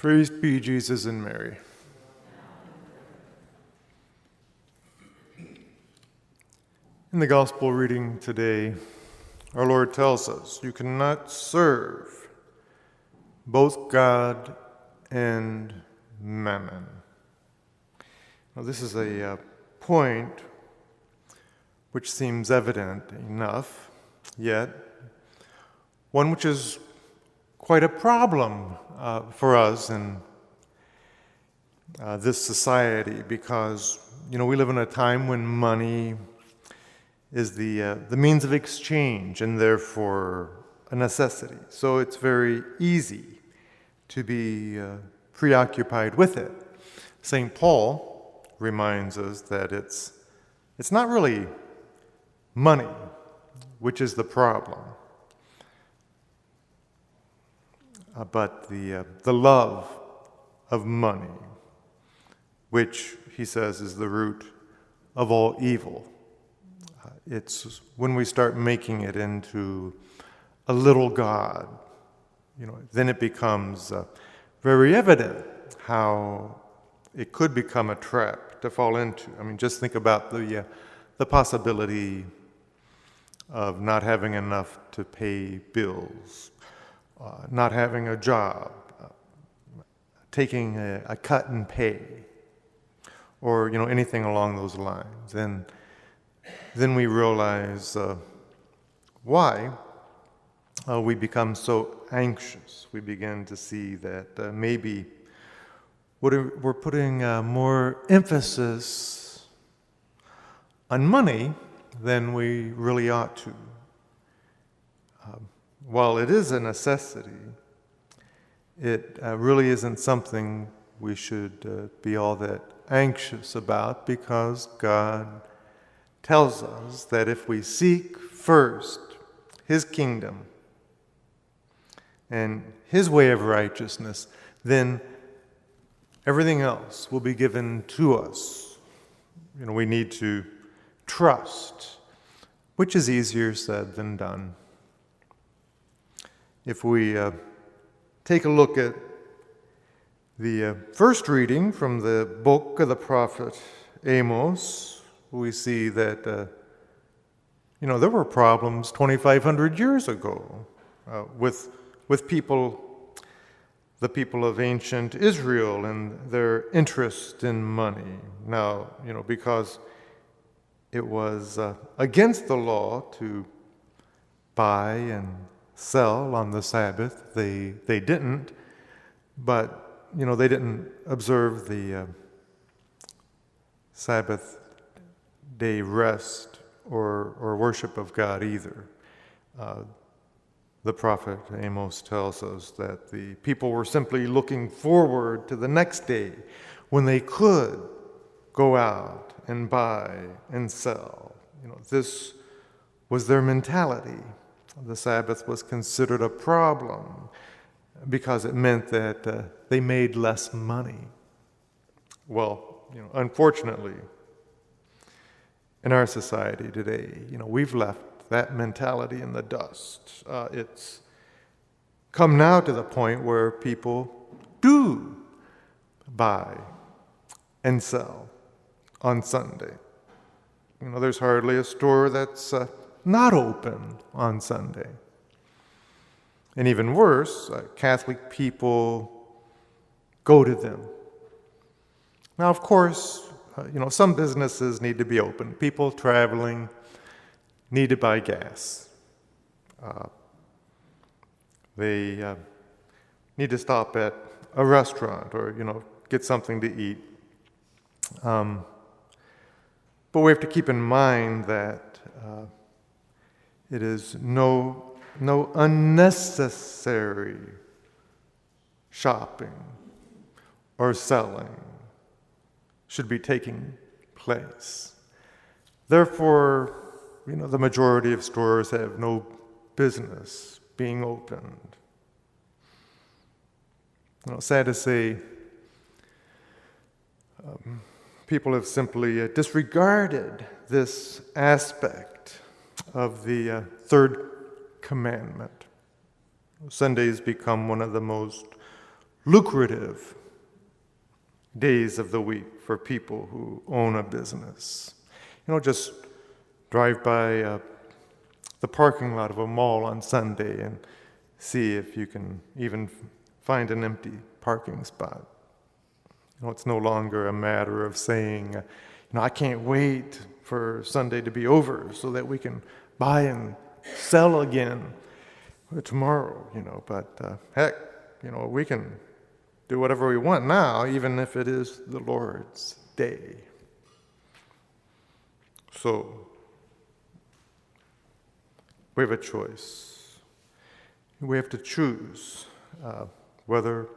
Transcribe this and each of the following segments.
Praised be Jesus and Mary. In the gospel reading today, our Lord tells us, you cannot serve both God and mammon. Now, this is a point which seems evident enough, yet one which is quite a problem for us in this society, because we live in a time when money is the means of exchange and therefore a necessity. So it's very easy to be preoccupied with it. St. Paul reminds us that it's not really money which is the problem, but the love of money, which, he says, is the root of all evil. It's when we start making it into a little god, then it becomes very evident how it could become a trap to fall into. Just think about the possibility of not having enough to pay bills, not having a job, taking a cut in pay, or anything along those lines. And then we realize why we become so anxious. We begin to see that maybe we're putting more emphasis on money than we really ought to. While it is a necessity, it really isn't something we should be all that anxious about, because God tells us that if we seek first His kingdom and His way of righteousness, then everything else will be given to us. We need to trust, which is easier said than done. If we take a look at the first reading from the book of the prophet Amos, we see that, there were problems 2,500 years ago with people, the people of ancient Israel, and their interest in money. Now, because it was against the law to buy and sell on the Sabbath, they didn't, but, they didn't observe the Sabbath day rest or worship of God either. The prophet Amos tells us that the people were simply looking forward to the next day when they could go out and buy and sell. This was their mentality. The Sabbath was considered a problem because it meant that they made less money. Well, unfortunately, in our society today, we've left that mentality in the dust. It's come now to the point where people do buy and sell on Sunday. There's hardly a store that's not open on Sunday. And even worse, Catholic people go to them. Now, of course, some businesses need to be open. People traveling need to buy gas. They need to stop at a restaurant or, get something to eat. But we have to keep in mind that it is no unnecessary shopping or selling should be taking place. Therefore, the majority of stores have no business being opened. Sad to say, people have simply disregarded this aspect of the third commandment. Sundays become one of the most lucrative days of the week for people who own a business. Just drive by the parking lot of a mall on Sunday and see if you can even find an empty parking spot. It's no longer a matter of saying, I can't wait for Sunday to be over so that we can buy and sell again tomorrow, But heck, we can do whatever we want now, even if it is the Lord's day. So, we have a choice. We have to choose whether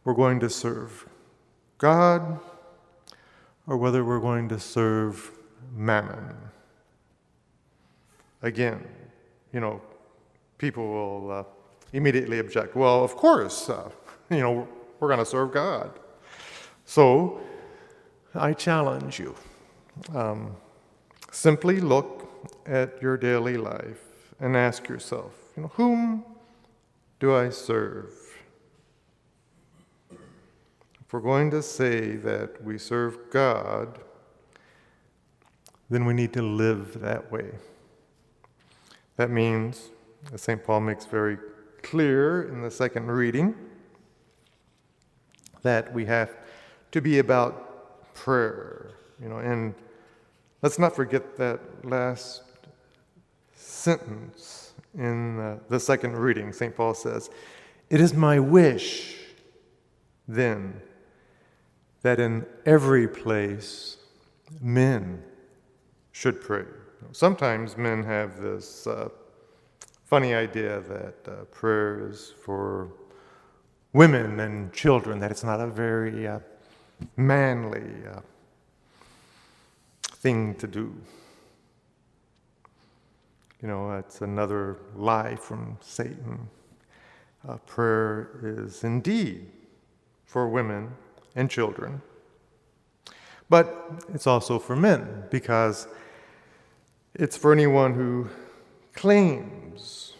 we're going to serve God or whether we're going to serve mammon. Again, people will immediately object. Well, of course, we're going to serve God. So, I challenge you. Simply look at your daily life and ask yourself, whom do I serve? If we're going to say that we serve God, then we need to live that way. That means, as St. Paul makes very clear in the second reading, that we have to be about prayer, and let's not forget that last sentence in the second reading. St. Paul says, "It is my wish, then, that in every place men should pray." Sometimes men have this funny idea that prayer is for women and children, that it's not a very manly thing to do. It's another lie from Satan. Prayer is indeed for women and children, but it's also for men, because it's for anyone who claims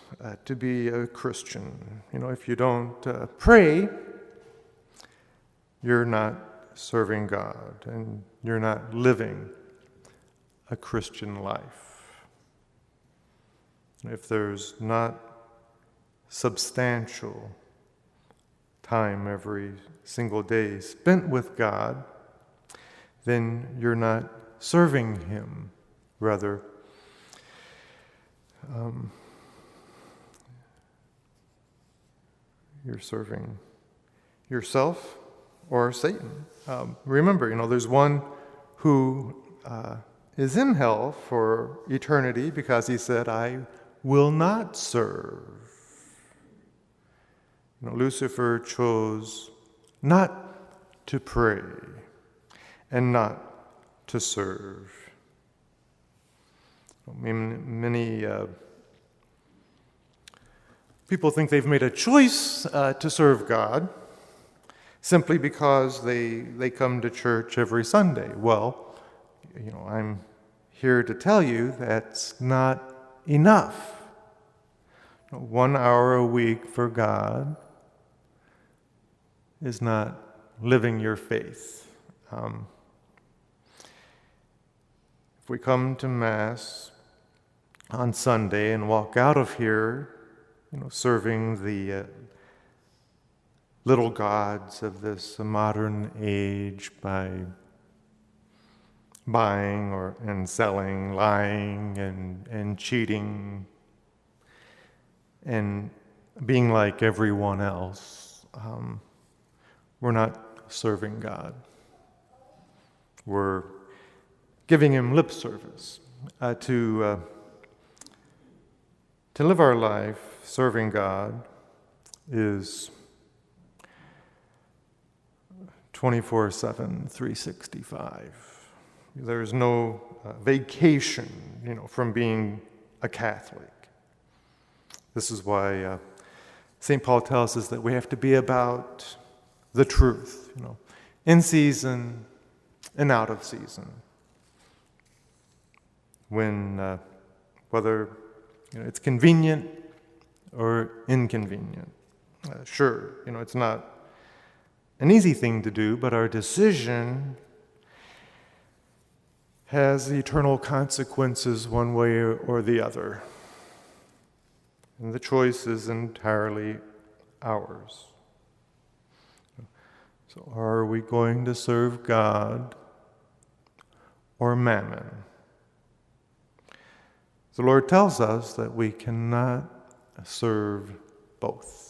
to be a Christian. If you don't pray, you're not serving God, and you're not living a Christian life. If there's not substantial time every single day spent with God, then you're not serving Him. Rather, you're serving yourself or Satan. Remember, there's one who is in hell for eternity because he said, "I will not serve." Lucifer chose not to pray and not to serve. Many people think they've made a choice to serve God simply because they come to church every Sunday. Well, I'm here to tell you that's not enough. 1 hour a week for God is not living your faith. If we come to Mass on Sunday and walk out of here, serving the little gods of this modern age by buying and selling, lying and cheating, and being like everyone else, we're not serving God. We're giving Him lip service. To live our life serving God is 24/7, 365. There's no vacation, from being a Catholic. This is why St. Paul tells us that we have to be about the truth, in season and out of season. When, whether it's convenient or inconvenient. Sure, it's not an easy thing to do, but our decision has eternal consequences one way or the other. And the choice is entirely ours. So are we going to serve God or mammon? The Lord tells us that we cannot serve both.